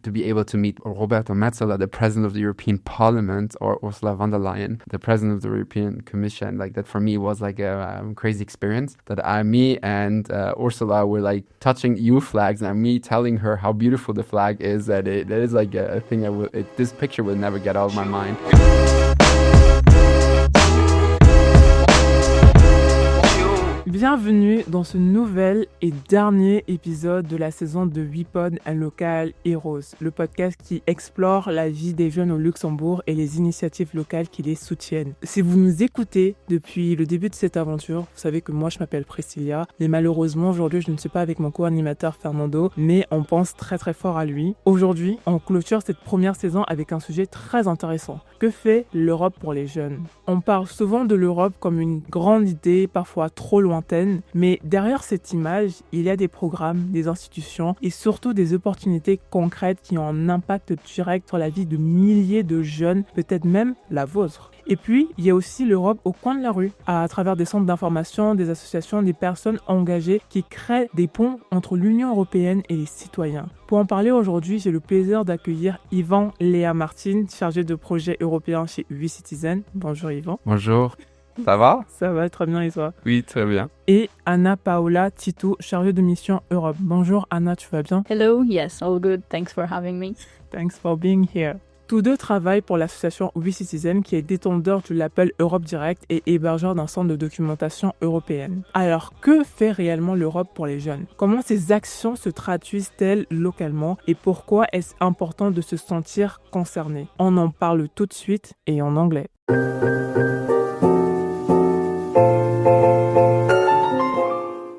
to be able to meet Roberta Metsola, the president of the European Parliament, or Ursula von der Leyen, the president of the European Commission. Like that for me was like a crazy experience that me and Ursula were like touching EU flags and me telling her how beautiful the flag is, that it is like a thing this picture will never get out of my mind. Bienvenue dans ce nouvel et dernier épisode de la saison de Weapon and Local Heroes, le podcast qui explore la vie des jeunes au Luxembourg et les initiatives locales qui les soutiennent. Si vous nous écoutez depuis le début de cette aventure, vous savez que moi je m'appelle Precillia, mais malheureusement aujourd'hui je ne suis pas avec mon co-animateur Fernando, mais on pense très très fort à lui. Aujourd'hui, on clôture cette première saison avec un sujet très intéressant. Que fait l'Europe pour les jeunes ? On parle souvent de l'Europe comme une grande idée, parfois trop lointaine, mais derrière cette image, il y a des programmes, des institutions et surtout des opportunités concrètes qui ont un impact direct sur la vie de milliers de jeunes, peut-être même la vôtre. Et puis, il y a aussi l'Europe au coin de la rue, à travers des centres d'information, des associations, des personnes engagées qui créent des ponts entre l'Union européenne et les citoyens. Pour en parler aujourd'hui, j'ai le plaisir d'accueillir Ivan Leal Martins, chargé de projets européens chez Citizen. Bonjour Ivan. Bonjour. Ça va ? Ça va très bien et toi ? Oui, très bien. Et Annapaola Tidu, chargée de mission Europe. Bonjour Anna, tu vas bien ? Hello, yes, all good. Thanks for having me. Thanks for being here. Tous deux travaillent pour l'association Citizen qui est détenteur du label Europe Direct et hébergeur d'un centre de documentation européenne. Alors, que fait réellement l'Europe pour les jeunes ? Comment ces actions se traduisent-elles localement et pourquoi est-ce important de se sentir concerné ? On en parle tout de suite et en anglais.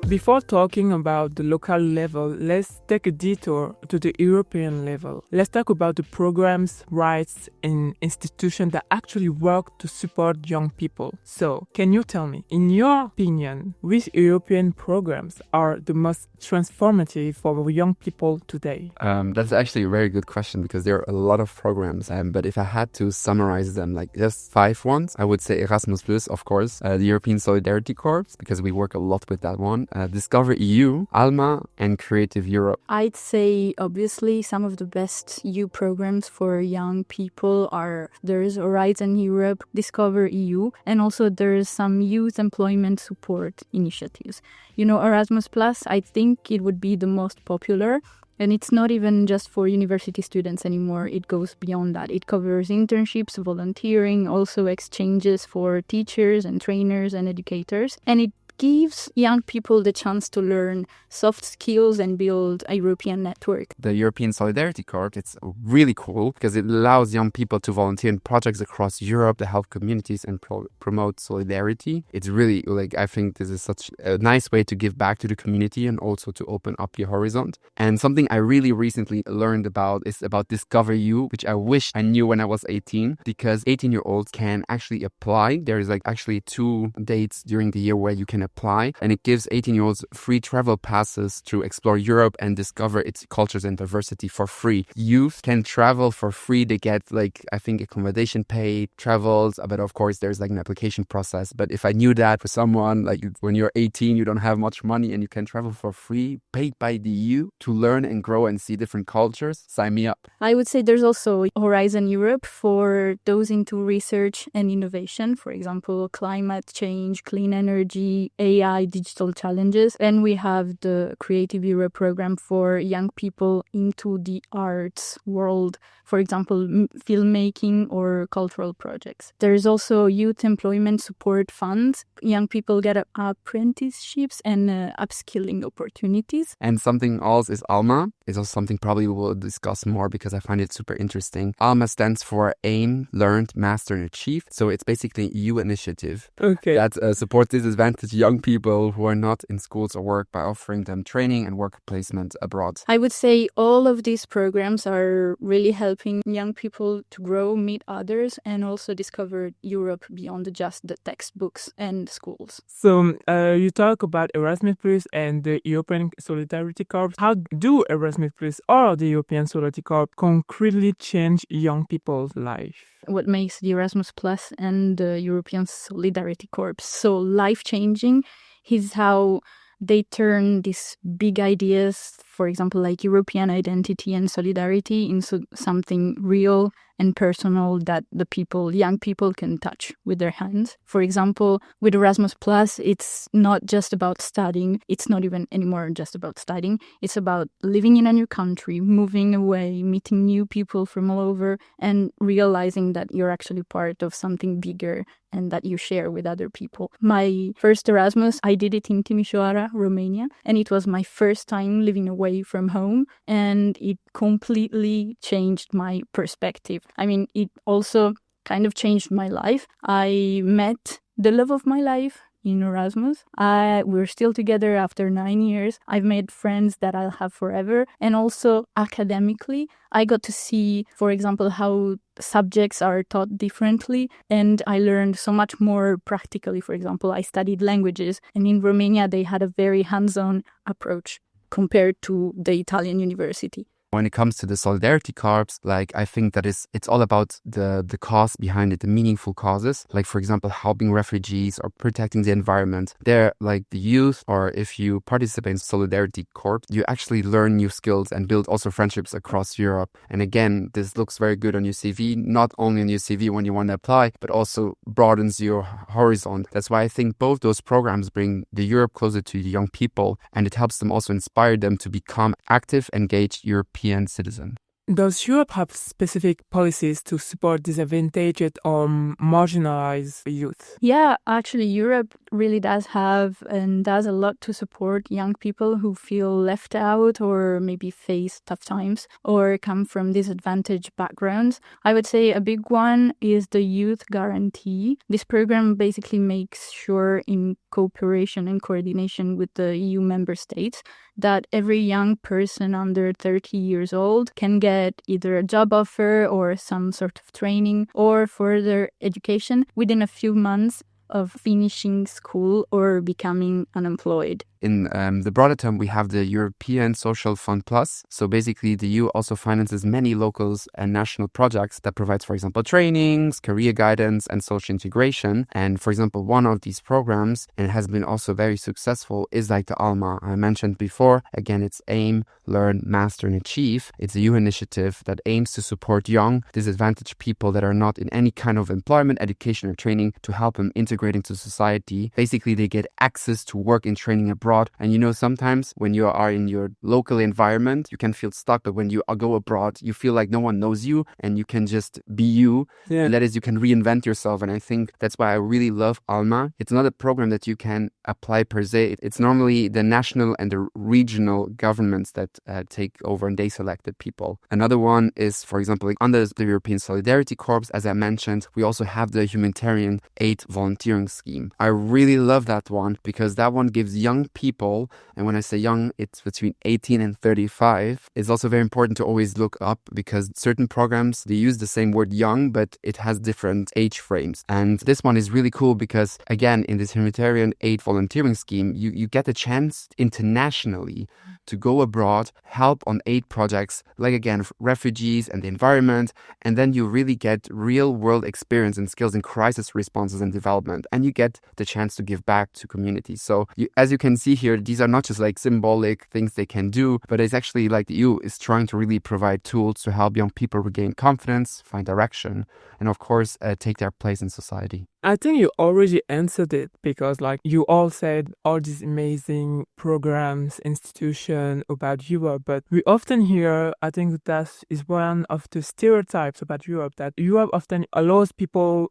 Before talking about the local level, let's take a detour to the European level. Let's talk about the programs, rights, and institutions that actually work to support young people. So, can you tell me, in your opinion, which European programs are the most transformative for young people today? That's actually a very good question because there are a lot of programs. But if I had to summarize them, like just 5 ones, I would say Erasmus+, of course, the European Solidarity Corps, because we work a lot with that one. Discover EU, ALMA, and Creative Europe. I'd say, obviously, some of the best EU programs for young people are, there's Horizon Europe, Discover EU, and also there's some youth employment support initiatives. You know, Erasmus+, I think it would be the most popular. And it's not even just for university students anymore. It goes beyond that. It covers internships, volunteering, also exchanges for teachers and trainers and educators. And it gives young people the chance to learn soft skills and build a European network. The European Solidarity Corps, it's really cool because it allows young people to volunteer in projects across Europe to help communities and promote solidarity. It's really, like, I think this is such a nice way to give back to the community and also to open up your horizon. And something I really recently learned about is about Discover You, which I wish I knew when I was 18, because 18-year-olds can actually apply. There is like actually 2 dates during the year where you can apply, and it gives 18-year-olds free travel passes to explore Europe and discover its cultures and diversity for free. Youth can travel for free. They get, like, I think accommodation paid, travels, but of course there's like an application process. But if I knew that for someone, like when you're 18, you don't have much money and you can travel for free, paid by the EU, to learn and grow and see different cultures, sign me up. I would say there's also Horizon Europe for those into research and innovation, for example, climate change, clean energy, AI, digital challenges. And we have the Creative Europe program for young people into the arts world, for example, filmmaking or cultural projects. There's also youth employment support funds. Young people get apprenticeships and upskilling opportunities. And something else is ALMA. It's also something probably we'll discuss more because I find it super interesting. ALMA stands for Aim, Learned, Master, and Achieve. So it's basically an EU initiative that supports disadvantaged young people who are not in schools or work by offering them training and work placement abroad. I would say all of these programs are really helping young people to grow, meet others, and also discover Europe beyond just the textbooks and schools. So you talk about Erasmus Plus and the European Solidarity Corps. How do Erasmus Plus or the European Solidarity Corps concretely change young people's life? What makes the Erasmus Plus and the European Solidarity Corps so life-changing is how they turn these big ideas, for example, like European identity and solidarity, into something real and personal that young people can touch with their hands. For example, with Erasmus Plus, it's not just about studying. It's not even anymore just about studying. It's about living in a new country, moving away, meeting new people from all over, and realizing that you're actually part of something bigger and that you share with other people. My first Erasmus, I did it in Timișoara, Romania, and it was my first time living away from home, and it completely changed my perspective. I mean, it also kind of changed my life. I met the love of my life in Erasmus. We're still together after 9 years. I've made friends that I'll have forever. And also academically, I got to see, for example, how subjects are taught differently. And I learned so much more practically. For example, I studied languages, and in Romania, they had a very hands-on approach compared to the Italian university. When it comes to the Solidarity Corps, like I think that it's all about the cause behind it, the meaningful causes. Like, for example, helping refugees or protecting the environment. They're like the youth, or if you participate in Solidarity Corps, you actually learn new skills and build also friendships across Europe. And again, this looks very good on your CV, not only on your CV when you want to apply, but also broadens your horizon. That's why I think both those programs bring the Europe closer to the young people, and it helps them also inspire them to become active, engaged European citizen. Does Europe have specific policies to support disadvantaged or marginalized youth? Yeah, actually, Europe really does have and does a lot to support young people who feel left out or maybe face tough times or come from disadvantaged backgrounds. I would say a big one is the Youth Guarantee. This program basically makes sure, in cooperation and coordination with the EU member states, that every young person under 30 years old can get either a job offer or some sort of training or further education within a few months of finishing school or becoming unemployed. In the broader term, we have the European Social Fund Plus. So basically, the EU also finances many local and national projects that provides, for example, trainings, career guidance, and social integration. And for example, one of these programs, and it has been also very successful, is like the ALMA I mentioned before. Again, it's Aim, Learn, Master, and Achieve. It's a EU initiative that aims to support young, disadvantaged people that are not in any kind of employment, education, or training to help them integrate into society. Basically, they get access to work and training abroad. And you know, sometimes when you are in your local environment, you can feel stuck. But when you go abroad, you feel like no one knows you and you can just be you. Yeah. And that is, you can reinvent yourself. And I think that's why I really love ALMA. It's not a program that you can apply per se. It's normally the national and the regional governments that take over and they select the people. Another one is, for example, like under the European Solidarity Corps, as I mentioned, we also have the humanitarian aid volunteering scheme. I really love that one because that one gives young people, and when I say young, it's between 18 and 35. It's also very important to always look up because certain programs, they use the same word young, but it has different age frames. And this one is really cool because, again, in this humanitarian aid volunteering scheme, you get a chance internationally to go abroad, help on aid projects, like, again, refugees and the environment, and then you really get real world experience and skills in crisis responses and development, and you get the chance to give back to communities. So as you can see here, these are not just like symbolic things they can do, but it's actually like the EU is trying to really provide tools to help young people regain confidence, find direction, and of course, take their place in society. I think you already answered it because like you all said all these amazing programs, institutions about Europe, but we often hear, I think that is one of the stereotypes about Europe, that Europe often allows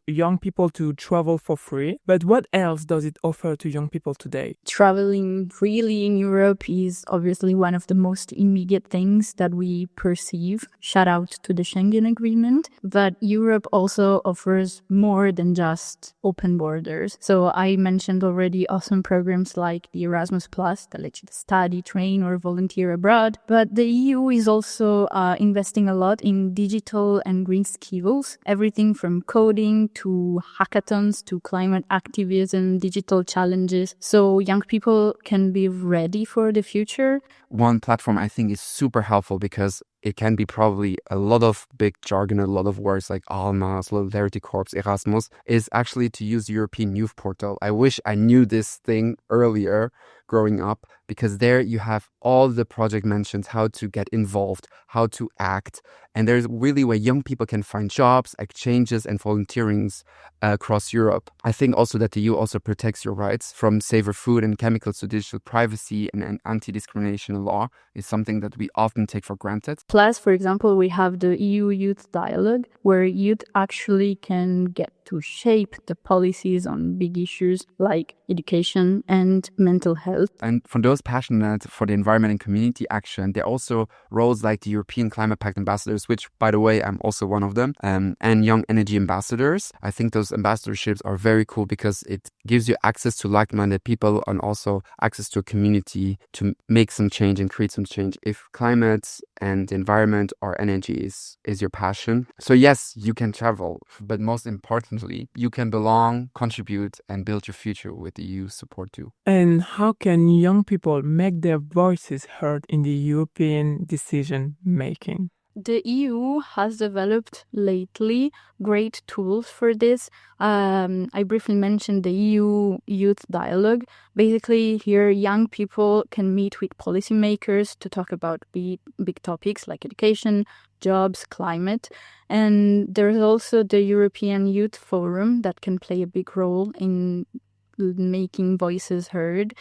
young people to travel for free. But what else does it offer to young people today? Traveling freely in Europe is obviously one of the most immediate things that we perceive. Shout out to the Schengen Agreement. But Europe also offers more than just open borders. So I mentioned already awesome programs like the Erasmus Plus that let you study, train, or volunteer abroad. But the EU is also investing a lot in digital and green skills, everything from coding to hackathons to climate activism, digital challenges. So young people can be ready for the future. One platform I think is super helpful because it can be probably a lot of big jargon, a lot of words like ALMA, Solidarity Corps, Erasmus, is actually to use European Youth Portal. I wish I knew this thing earlier, growing up, because there you have all the project mentions, how to get involved, how to act. And there's really where young people can find jobs, exchanges, and volunteerings across Europe. I think also that the EU also protects your rights, from safer food and chemicals to digital privacy, and anti-discrimination law is something that we often take for granted. Plus, for example, we have the EU Youth Dialogue, where youth actually can get to shape the policies on big issues like education and mental health. And for those passionate for the environment and community action, there are also roles like the European Climate Pact ambassadors, which, by the way, I'm also one of them, and young energy ambassadors. I think those ambassadorships are very cool because it gives you access to like-minded people and also access to a community to make some change and create some change. If climate and environment or energy is your passion. So yes, you can travel, but most importantly, you can belong, contribute, and build your future with the EU support too. And how can young people make their voices heard in the European decision making? The EU has developed lately great tools for this. I briefly mentioned the EU Youth Dialogue. Basically, here young people can meet with policymakers to talk about big topics like education, jobs, climate. And there's also the European Youth Forum that can play a big role in making voices heard.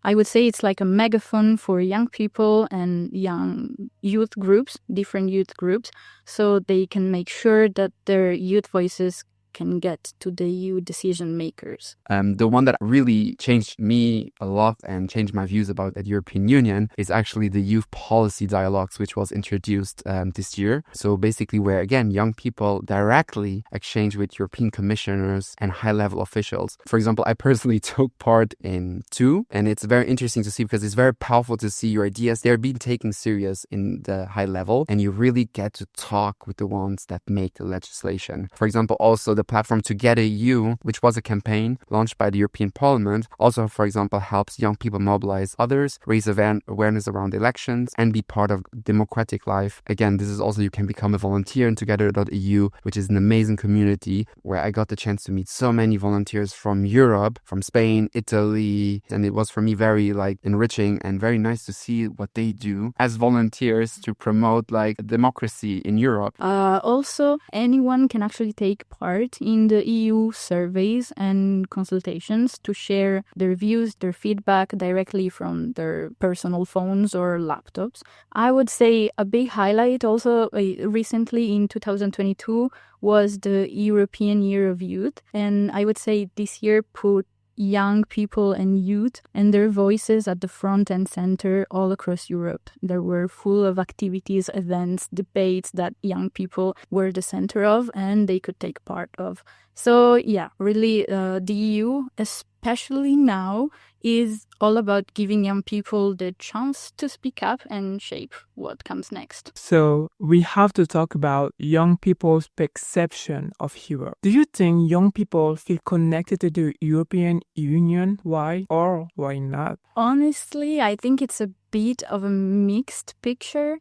I would say it's like a megaphone for young people and young youth groups, different youth groups, so they can make sure that their youth voices can get to the EU decision makers. The one that really changed me a lot and changed my views about the European Union is actually the Youth Policy Dialogues, which was introduced this year. So basically where, again, young people directly exchange with European commissioners and high-level officials. For example, I personally took part in 2, and it's very interesting to see because it's very powerful to see your ideas. They're being taken serious in the high level, and you really get to talk with the ones that make the legislation. For example, also the platform Together EU, which was a campaign launched by the European Parliament, also, for example, helps young people mobilize others, raise awareness around elections, and be part of democratic life. Again, this is also, you can become a volunteer in Together.eu, which is an amazing community where I got the chance to meet so many volunteers from Europe, from Spain, Italy, and it was for me very enriching and very nice to see what they do as volunteers to promote democracy in Europe. Also, anyone can actually take part in the EU surveys and consultations to share their views, their feedback directly from their personal phones or laptops. I would say a big highlight also recently in 2022 was the European Year of Youth. And I would say this year put young people and youth and their voices at the front and center all across Europe. There were full of activities, events, debates that young people were the center of and they could take part of. So yeah, really the EU, especially now, is all about giving young people the chance to speak up and shape what comes next. So we have to talk about young people's perception of Europe. Do you think young people feel connected to the European Union? Why or why not? Honestly, I think it's a bit of a mixed picture.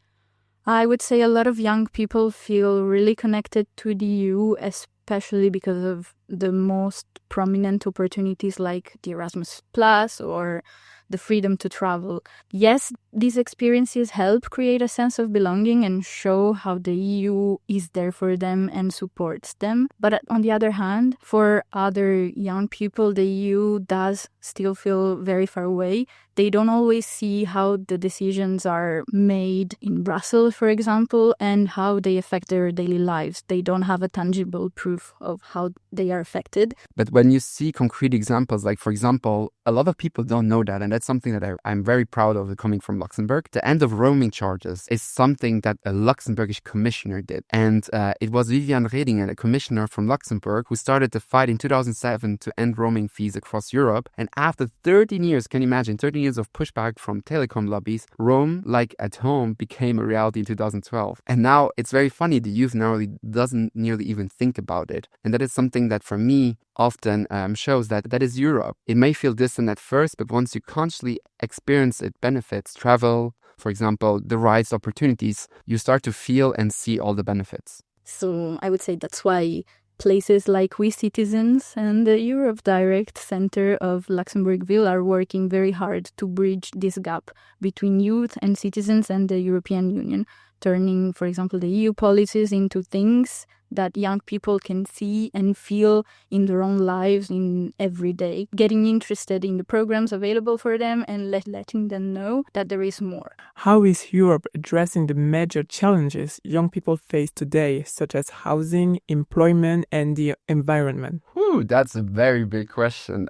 I would say a lot of young people feel really connected to the EU, especially because of the most prominent opportunities like the Erasmus Plus or the freedom to travel. Yes, these experiences help create a sense of belonging and show how the EU is there for them and supports them. But on the other hand, for other young people, the EU does still feel very far away. They don't always see how the decisions are made in Brussels, for example, and how they affect their daily lives. They don't have a tangible proof of how they are affected. But when you see concrete examples, like, for example, a lot of people don't know that, and that's something that I'm very proud of coming from Luxembourg. The end of roaming charges is something that a Luxembourgish commissioner did. And it was Viviane Reding, a commissioner from Luxembourg, who started the fight in 2007 to end roaming fees across Europe. And after 13 years, can you imagine, 13 years of pushback from telecom lobbies, Roam like at home became a reality in 2012. And now it's very funny, the youth now really doesn't nearly even think about it. And that is something that for me often shows that is Europe. It may feel distant at first, but once you consciously experience it, benefits, travel, for example, the rights, opportunities, you start to feel and see all the benefits. So I would say that's why Places like We Citizens and the Europe Direct Center of Luxembourg-Ville are working very hard to bridge this gap between youth and citizens and the European Union, turning, for example, the EU policies into things that young people can see and feel in their own lives in every day, getting interested in the programs available for them and letting them know that there is more. How is Europe addressing the major challenges young people face today, such as housing, employment, and the environment? Ooh, that's a very big question.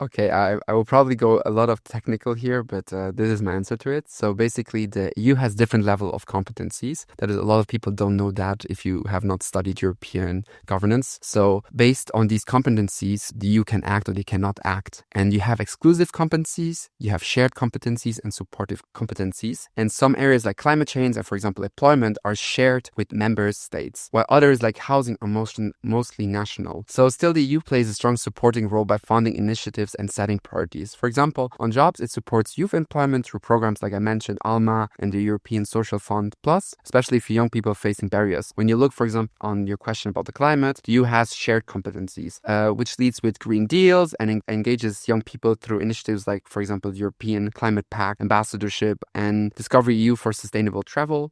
Okay, I will probably go a lot of technical here, but this is my answer to it. So basically, the EU has different level of competencies. That is, a lot of people don't know that if you have not studied European governance. So based on these competencies, the EU can act or they cannot act. And you have exclusive competencies, you have shared competencies and supportive competencies. And some areas like climate change and, for example, employment are shared with member states, while others like housing are mostly national. So still the EU plays a strong supporting role by funding initiatives and setting priorities. For example, on jobs, it supports youth employment through programs like I mentioned, ALMA and the European Social Fund Plus, especially for young people facing barriers. When you look, for example, on your question about the climate, the EU has shared competencies, which leads with green deals and engages young people through initiatives like, for example, European Climate Pact, ambassadorship, and Discover EU for sustainable travel.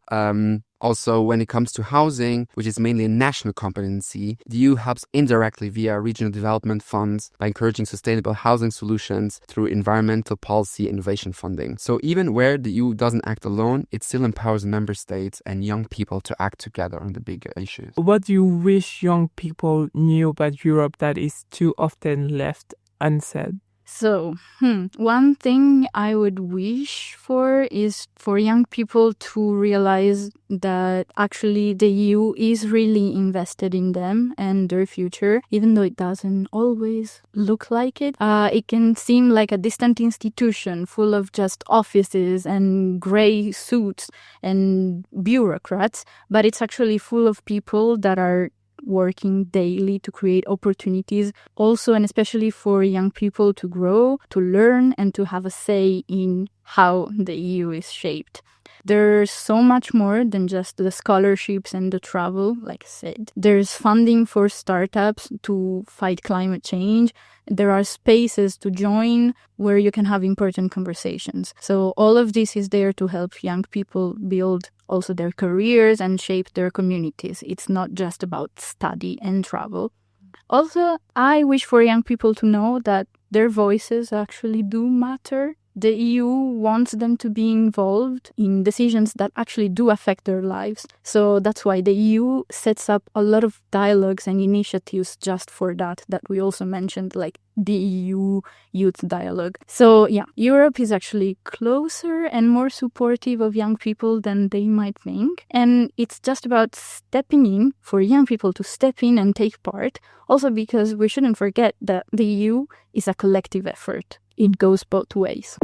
Also, when it comes to housing, which is mainly a national competency, the EU helps indirectly via regional development funds by encouraging sustainable housing solutions through environmental policy innovation funding. So even where the EU doesn't act alone, it still empowers member states and young people to act together on the bigger issues. What do you wish young people knew about Europe that is too often left unsaid? So, one thing I would wish for is for young people to realize that actually the EU is really invested in them and their future, even though it doesn't always look like it. It can seem like a distant institution full of just offices and gray suits and bureaucrats, but it's actually full of people that are working daily to create opportunities also and especially for young people to grow, to learn, and to have a say in how the EU is shaped. There's so much more than just the scholarships and the travel, like I said. There's funding for startups to fight climate change. There are spaces to join where you can have important conversations. So all of this is there to help young people build also their careers and shape their communities. It's not just about study and travel. Also, I wish for young people to know that their voices actually do matter. The EU wants them to be involved in decisions that actually do affect their lives. So that's why the EU sets up a lot of dialogues and initiatives just for that we also mentioned, like the EU Youth Dialogue. So yeah, Europe is actually closer and more supportive of young people than they might think. And it's just about stepping in, for young people to step in and take part. Also because we shouldn't forget that the EU is a collective effort. It goes both ways.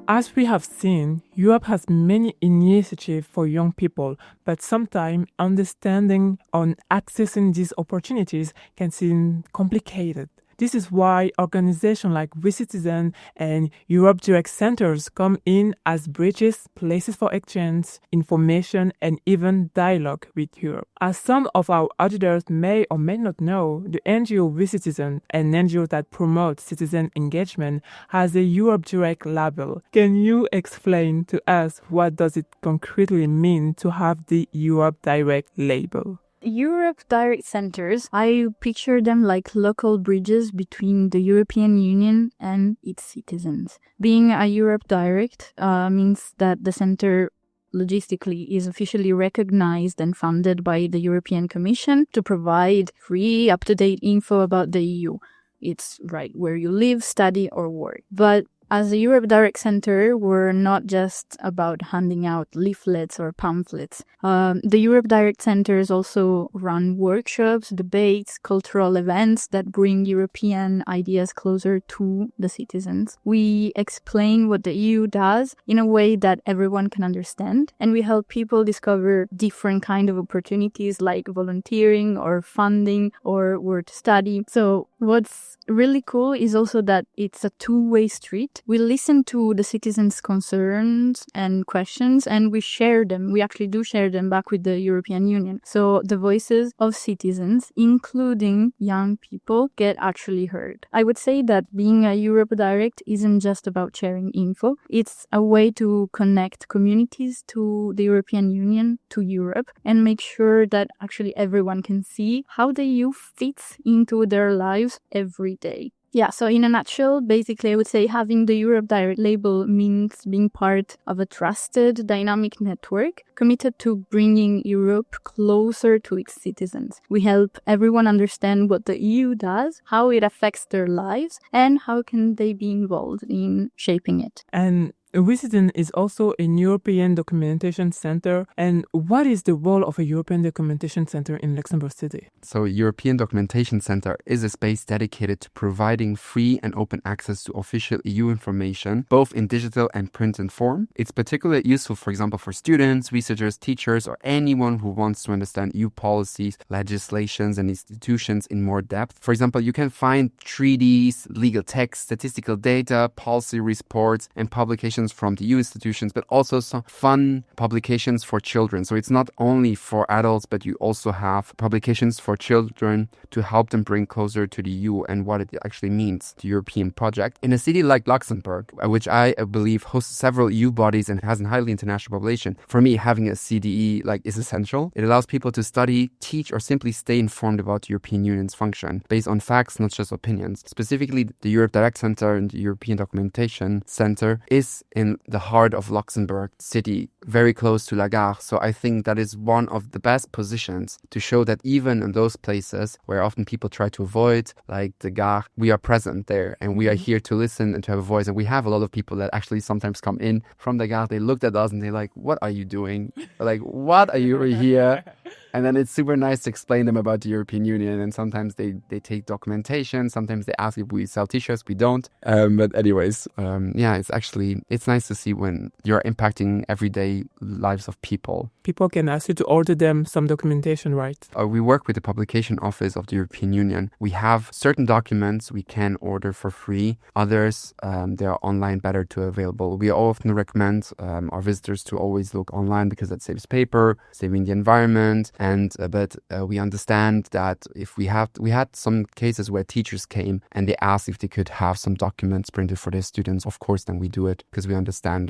As we have seen, Europe has many initiatives for young people, but sometimes understanding and accessing these opportunities can seem complicated. This is why organizations like We Citizens and Europe Direct Centers come in as bridges, places for exchange, information, and even dialogue with Europe. As some of our auditors may or may not know, the NGO We Citizens, an NGO that promotes citizen engagement, has a Europe Direct label. Can you explain to us what does it concretely mean to have the Europe Direct label? Europe Direct Centers, I picture them like local bridges between the European Union and its citizens. Being a Europe Direct means that the center logistically is officially recognized and funded by the European Commission to provide free, up-to-date info about the EU. It's right where you live, study, or work. But as a Europe Direct Center, we're not just about handing out leaflets or pamphlets. The Europe Direct Centers also run workshops, debates, cultural events that bring European ideas closer to the citizens. We explain what the EU does in a way that everyone can understand, and we help people discover different kind of opportunities like volunteering or funding or work study. So what's really cool is also that it's a two-way street. project, we listen to the citizens' concerns and questions, and we share them. We actually do share them back with the European Union. So the voices of citizens, including young people, get actually heard. I would say that being a Europe Direct isn't just about sharing info. It's a way to connect communities to the European Union, to Europe, and make sure that actually everyone can see how the EU fits into their lives every day. Yeah, so in a nutshell, basically I would say having the Europe Direct label means being part of a trusted, dynamic network committed to bringing Europe closer to its citizens. We help everyone understand what the EU does, how it affects their lives, and how can they be involved in shaping it. And Citizen is also a European documentation center. And what is the role of a European documentation center in Luxembourg City? So European Documentation Center is a space dedicated to providing free and open access to official EU information, both in digital and printed form. It's particularly useful, for example, for students, researchers, teachers, or anyone who wants to understand EU policies, legislations, and institutions in more depth. For example, you can find treaties, legal texts, statistical data, policy reports, and publications from the EU institutions, but also some fun publications for children. So it's not only for adults, but you also have publications for children to help them bring closer to the EU and what it actually means, the European project. In a city like Luxembourg, which I believe hosts several EU bodies and has a highly international population, for me, having a CDE is essential. It allows people to study, teach, or simply stay informed about the European Union's function based on facts, not just opinions. Specifically, the Europe Direct Center and the European Documentation Center is in the heart of Luxembourg City, very close to La Gare. So I think that is one of the best positions to show that even in those places where often people try to avoid, like the Gare, we are present there and we are here to listen and to have a voice. And we have a lot of people that actually sometimes come in from the Gare, they looked at us and they're like, what are you doing? What are you here? And then it's super nice to explain them about the European Union. And sometimes they take documentation. Sometimes they ask if we sell t-shirts. We don't. But anyways, it's nice to see when you're impacting everyday lives of people. People can ask you to order them some documentation, right? We work with the publication office of the European Union. We have certain documents we can order for free. Others, they are online better to available. We often recommend our visitors to always look online because that saves paper, saving the environment. But we understand that if we had some cases where teachers came and they asked if they could have some documents printed for their students. Of course, then we do it because we understand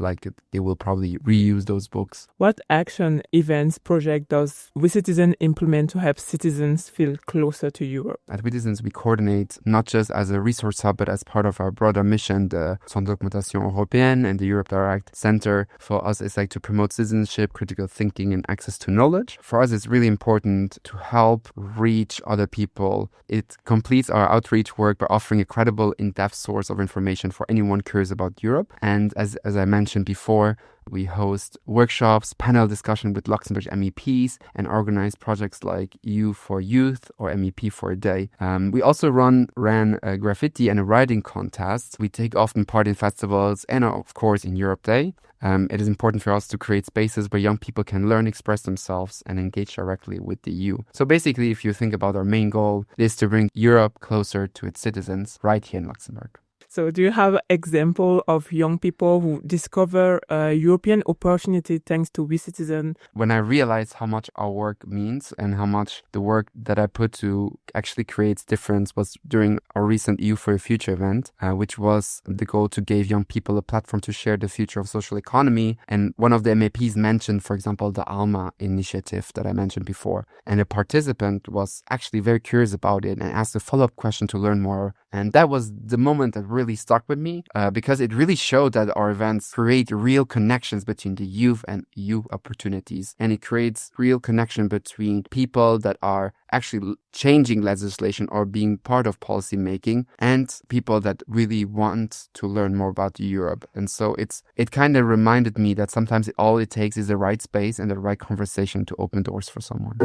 they will probably reuse those books. What action, events, project does Citizen implement to help citizens feel closer to Europe? At Citizens, we coordinate not just as a resource hub, but as part of our broader mission, the Centre de documentation européenne and the Europe Direct Center. For us, it's to promote citizenship, critical thinking, and access to knowledge. For us, it's really important to help reach other people. It completes our outreach work by offering a credible, in-depth source of information for anyone curious about Europe. And as I mentioned before, we host workshops, panel discussion with Luxembourg MEPs, and organize projects like EU for Youth or MEP for a Day. We also ran a graffiti and a writing contest. We take often part in festivals and, of course, in Europe Day. It is important for us to create spaces where young people can learn, express themselves, and engage directly with the EU. So basically, if you think about our main goal, it is to bring Europe closer to its citizens right here in Luxembourg. So do you have an example of young people who discover European opportunity thanks to Citizen? When I realized how much our work means and how much the work that I put to actually create difference was during our recent EU for a Future event, which was the goal to give young people a platform to share the future of social economy. And one of the MEPs mentioned, for example, the ALMA initiative that I mentioned before. And a participant was actually very curious about it and asked a follow-up question to learn more. And that was the moment that really stuck with me because it really showed that our events create real connections between the youth and EU opportunities. And it creates real connection between people that are actually changing legislation or being part of policy making and people that really want to learn more about Europe. And so it kind of reminded me that sometimes all it takes is the right space and the right conversation to open doors for someone.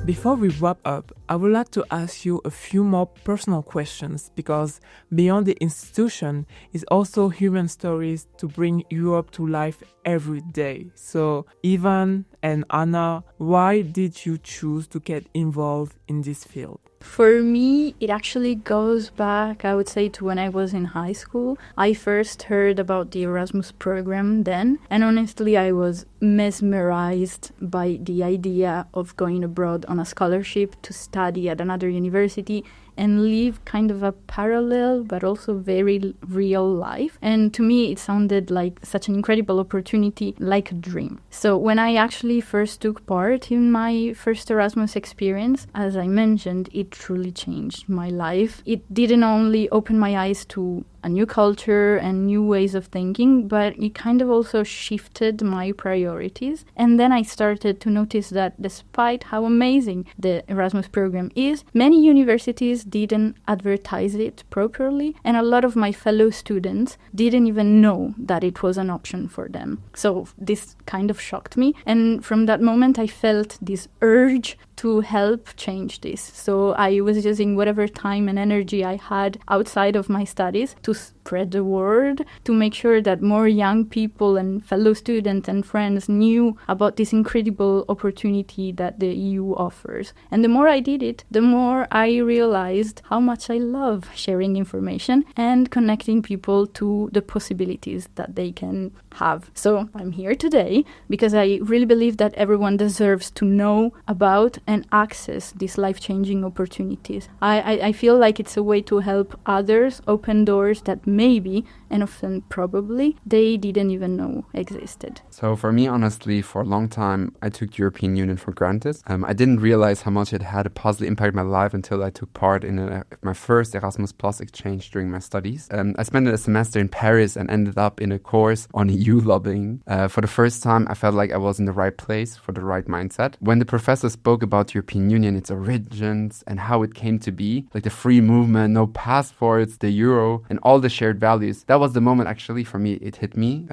Before we wrap up, I would like to ask you a few more personal questions because beyond the institution is also human stories to bring Europe to life every day. So, Ivan and Anna, why did you choose to get involved in this field? For me, it actually goes back, I would say, to when I was in high school. I first heard about the Erasmus program then, and honestly, I was mesmerized by the idea of going abroad on a scholarship to study at another university and live kind of a parallel but also very real life. And to me, it sounded like such an incredible opportunity, like a dream. So when I actually first took part in my first Erasmus experience, as I mentioned, it truly changed my life. It didn't only open my eyes to a new culture and new ways of thinking, but it kind of also shifted my priorities. And then I started to notice that despite how amazing the Erasmus program is, many universities didn't advertise it properly, and a lot of my fellow students didn't even know that it was an option for them. So this kind of shocked me, and from that moment I felt this urge to help change this. So I was using whatever time and energy I had outside of my studies to spread the word, to make sure that more young people and fellow students and friends knew about this incredible opportunity that the EU offers. And the more I did it, the more I realized how much I love sharing information and connecting people to the possibilities that they can have. So I'm here today because I really believe that everyone deserves to know about and access these life-changing opportunities. I feel like it's a way to help others open doors that maybe, and often probably, they didn't even know existed. So for me, honestly, for a long time, I took the European Union for granted. I didn't realize how much it had a positive impact on my life until I took part in my first Erasmus Plus exchange during my studies. I spent a semester in Paris and ended up in a course on EU lobbying. For the first time, I felt like I was in the right place for the right mindset. When the professor spoke about the European Union, its origins, and how it came to be, like the free movement, no passports, the euro, and all the shared values, that was the moment actually for me it hit me.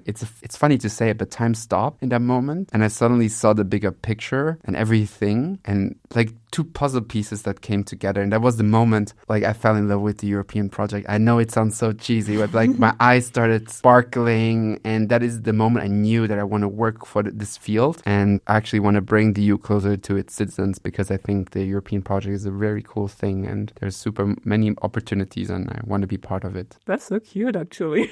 It's funny to say it, but time stopped in that moment, and I suddenly saw the bigger picture and everything, and like two puzzle pieces that came together, and that was the moment like I fell in love with the European project. I know it sounds so cheesy, but like my eyes started sparkling, and that is the moment I knew that I want to work for this field, and I actually want to bring the EU closer to its citizens, because I think the European project is a very cool thing, and there's super many opportunities, and I want to be part of it. That's so cute, actually.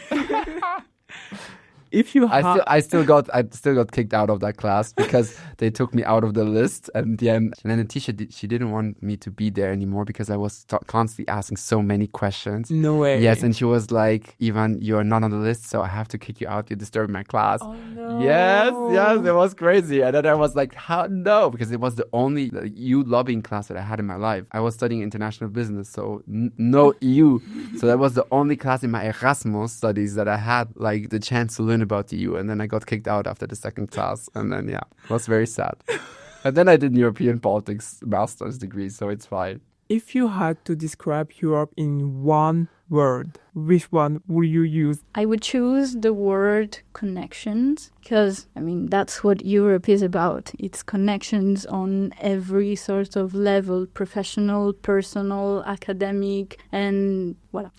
If you I still got kicked out of that class because they took me out of the list, and then the teacher she didn't want me to be there anymore because I was constantly asking so many questions. No way. Yes, and she was like, "Ivan, you are not on the list, so I have to kick you out. You disturbed my class." Oh no. Yes, it was crazy. And then I was like, "How no?" Because it was the only EU lobbying class that I had in my life. I was studying international business, so no EU. So that was the only class in my Erasmus studies that I had like the chance to learn about the EU, and then I got kicked out after the second class, and then it was very sad. And then I did European politics master's degree, so it's fine. If you had to describe Europe in one word, which one would you use? I would choose the word connections, because, that's what Europe is about. It's connections on every sort of level, professional, personal, academic, and voilà.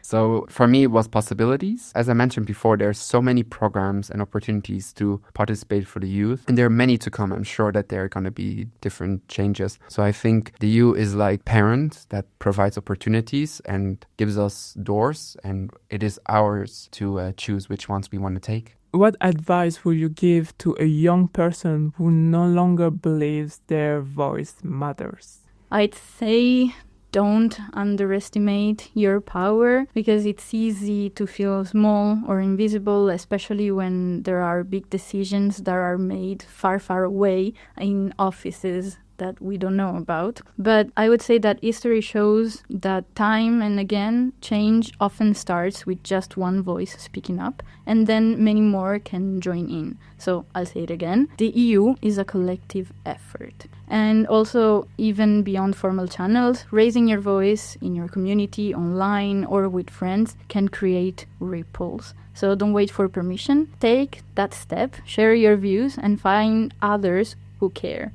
So for me, it was possibilities. As I mentioned before, there are so many programs and opportunities to participate for the youth, and there are many to come. I'm sure that there are going to be different changes. So I think the EU is like parent that provides opportunities and gives us doors, and it is ours to choose which ones we want to take. What advice would you give to a young person who no longer believes their voice matters? I'd say don't underestimate your power, because it's easy to feel small or invisible, especially when there are big decisions that are made far, far away in offices that we don't know about. But I would say that history shows that time and again, change often starts with just one voice speaking up, and then many more can join in. So I'll say it again. The EU is a collective effort. And also, even beyond formal channels, raising your voice in your community, online, or with friends can create ripples. So don't wait for permission. Take that step, share your views, and find others who care.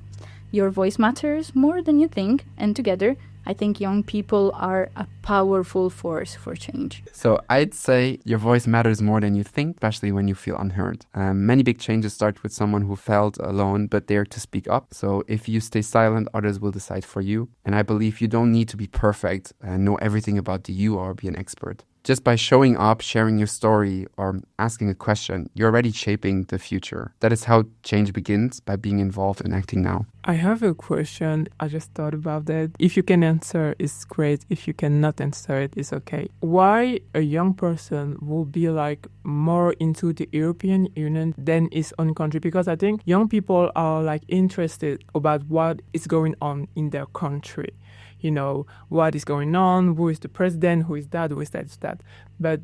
Your voice matters more than you think, and together, I think young people are a powerful force for change. So I'd say your voice matters more than you think, especially when you feel unheard. Many big changes start with someone who felt alone but dared to speak up. So if you stay silent, others will decide for you. And I believe you don't need to be perfect and know everything about the EU or be an expert. Just by showing up, sharing your story, or asking a question, you're already shaping the future. That is how change begins, by being involved and acting now. I have a question. I just thought about that. If you can answer, it's great. If you cannot answer it, it's okay. Why a young person will be like more into the European Union than his own country? Because I think young people are like interested about what is going on in their country. You know, what is going on, who is the president, who is that, who is that. But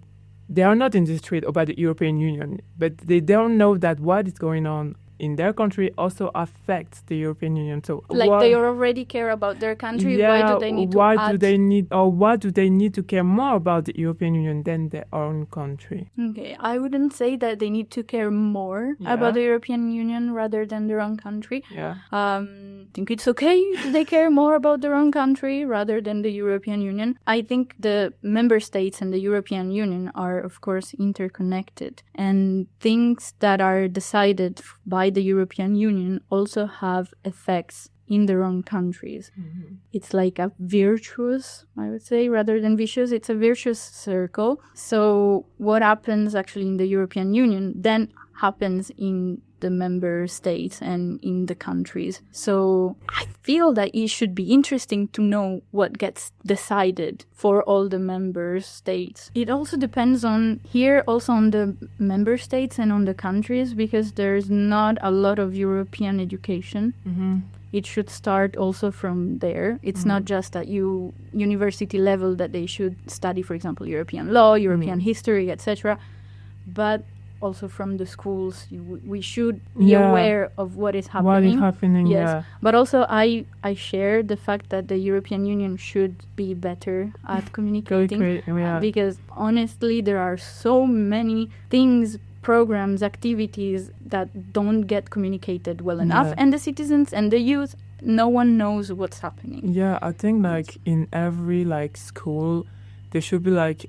they are not in the street about the European Union, but they don't know that what is going on in their country also affects the European Union. So they already care about their country. Yeah, why do they need what do they need to care more about the European Union than their own country? Okay, I wouldn't say that they need to care more about the European Union rather than their own country. Yeah. I think it's okay that they care more about their own country rather than the European Union. I think the member states and the European Union are, of course, interconnected, and things that are decided by the European Union also have effects in their own countries. Mm-hmm. It's like a virtuous, I would say, rather than vicious. It's a virtuous circle. So what happens actually in the European Union then happens in the member states and in the countries. So I feel that it should be interesting to know what gets decided for all the member states. It also depends on the member states and on the countries, because there's not a lot of European education. Mm-hmm. It should start also from there. It's not just at university level that they should study, for example, European law, European history, etc. But also from the schools, we should be aware of what is happening. What is happening, yes. But also I share the fact that the European Union should be better at communicating. Because honestly, there are so many things, programs, activities that don't get communicated well enough. And the citizens and the youth, no one knows what's happening. Yeah, I think like in every like school, there should be like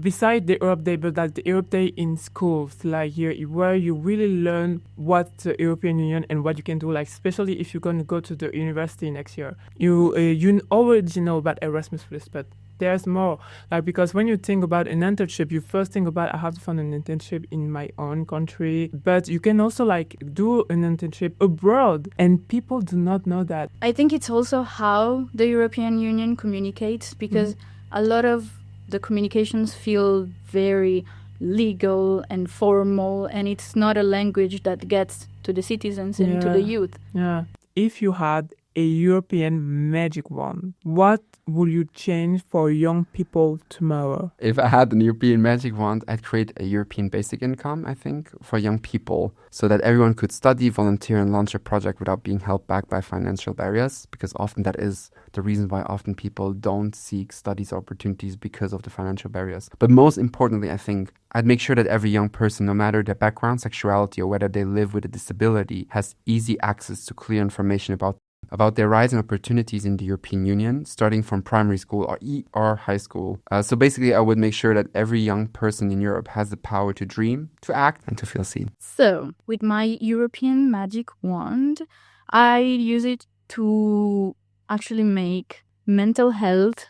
beside the Europe Day, but like the Europe Day in schools, like here, where you really learn what the European Union and what you can do, like especially if you're going to go to the university next year. You already know about Erasmus+, but there's more. Like, because when you think about an internship, you first think about, I have to find an internship in my own country, but you can also like do an internship abroad, and people do not know that. I think it's also how the European Union communicates, because a lot of the communications feel very legal and formal, and it's not a language that gets to the citizens and to the youth. Yeah. If you had a European magic wand, what would you change for young people tomorrow? If I had an European magic wand, I'd create a European basic income, I think, for young people, so that everyone could study, volunteer, and launch a project without being held back by financial barriers, because often that is the reason why often people don't seek studies opportunities, because of the financial barriers. But most importantly, I think I'd make sure that every young person, no matter their background, sexuality, or whether they live with a disability, has easy access to clear information about their rights and opportunities in the European Union, starting from primary school or high school. So basically, I would make sure that every young person in Europe has the power to dream, to act, and to feel seen. So, with my European magic wand, I use it to actually make mental health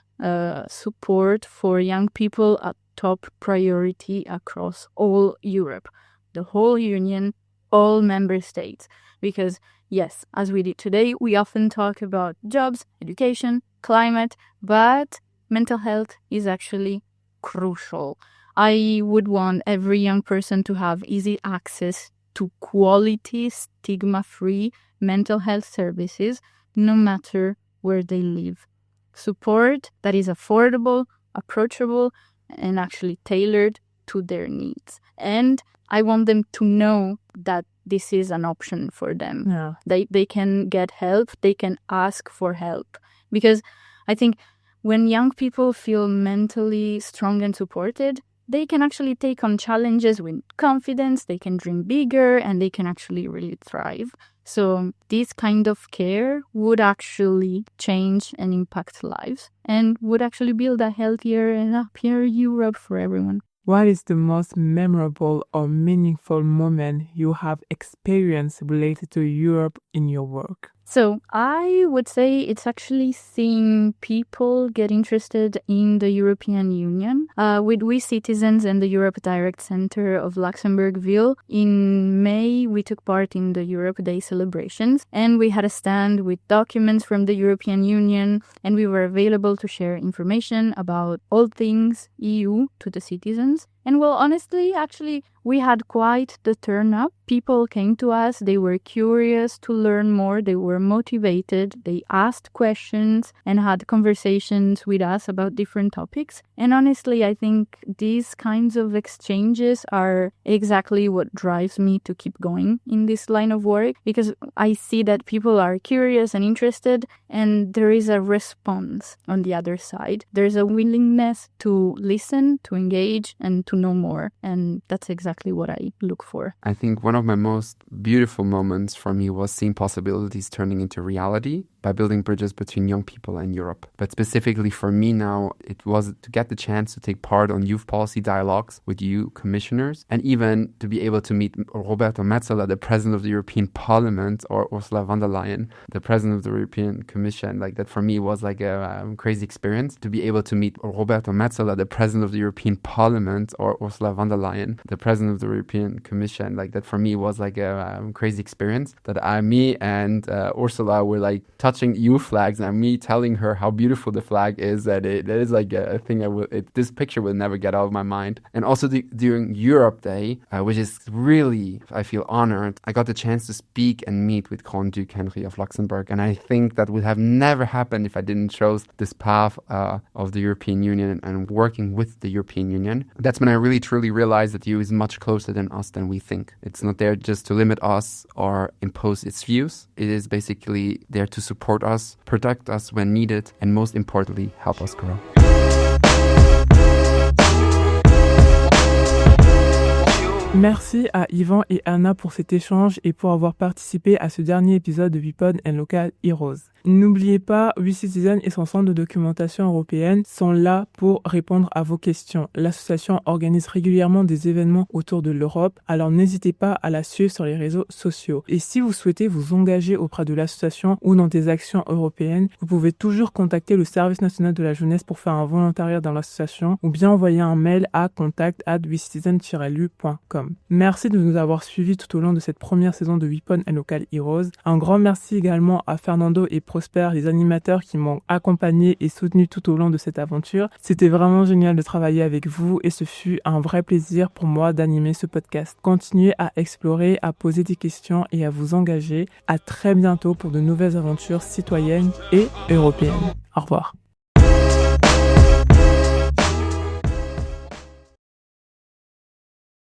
support for young people a top priority across all Europe, the whole Union, all member states. Because yes, as we did today, we often talk about jobs, education, climate, but mental health is actually crucial. I would want every young person to have easy access to quality, stigma-free mental health services, no matter where they live. Support that is affordable, approachable, and actually tailored to their needs. And I want them to know that this is an option for them. Yeah. They can get help, they can ask for help. Because I think when young people feel mentally strong and supported, they can actually take on challenges with confidence, they can dream bigger, and they can actually really thrive. So this kind of care would actually change and impact lives and would actually build a healthier and happier Europe for everyone. What is the most memorable or meaningful moment you have experienced related to Europe in your work? So I would say it's actually seeing people get interested in the European Union. With We Citizens and the Europe Direct Center of Luxembourg-Ville, in May we took part in the Europe Day celebrations and we had a stand with documents from the European Union and we were available to share information about all things EU to the citizens. And well, honestly, actually, we had quite the turn up. People came to us, they were curious to learn more, they were motivated, they asked questions and had conversations with us about different topics. And honestly, I think these kinds of exchanges are exactly what drives me to keep going in this line of work, because I see that people are curious and interested and there is a response on the other side. There's a willingness to listen, to engage and to know more. And that's exactly what I look for. I think one of my most beautiful moments for me was seeing possibilities turning into reality by building bridges between young people and Europe. But specifically for me now, it was to get the chance to take part on youth policy dialogues with EU commissioners and even to be able to meet Roberto Metsola, the president of the European Parliament, or Ursula von der Leyen, the president of the European Commission. Like that for me was like a crazy experience to be able to meet Roberto Metsola, the president of the European Parliament, or Ursula von der Leyen, the president of the European Commission. Like that for me was like a crazy experience that me and Ursula were like touching EU flags and me telling her how beautiful the flag is, that it is like a thing this picture will never get out of my mind. And also during Europe Day, which is really, I feel honored, I got the chance to speak and meet with Grand Duke Henry of Luxembourg. And I think that would have never happened if I didn't chose this path of the European Union and working with the European Union. That's when I really truly realized that EU is much closer than us than we think. It's not there just to limit us or impose its views. It is basically there to support us, protect us when needed, and most importantly, help us grow. Merci à Ivan et Anna pour cet échange et pour avoir participé à ce dernier épisode de Weapon and Local Heroes. N'oubliez pas, We Citizens et son centre de documentation européenne sont là pour répondre à vos questions. L'association organise régulièrement des événements autour de l'Europe, alors n'hésitez pas à la suivre sur les réseaux sociaux. Et si vous souhaitez vous engager auprès de l'association ou dans des actions européennes, vous pouvez toujours contacter le Service national de la jeunesse pour faire un volontariat dans l'association ou bien envoyer un mail à contact@wecitizen-lu.com. Merci de nous avoir suivis tout au long de cette première saison de Weapon and Local Heroes. Un grand merci également à Fernando et Prosper, les animateurs qui m'ont accompagné et soutenu tout au long de cette aventure. C'était vraiment génial de travailler avec vous et ce fut un vrai plaisir pour moi d'animer ce podcast. Continuez à explorer, à poser des questions et à vous engager. À très bientôt pour de nouvelles aventures citoyennes et européennes. Au revoir.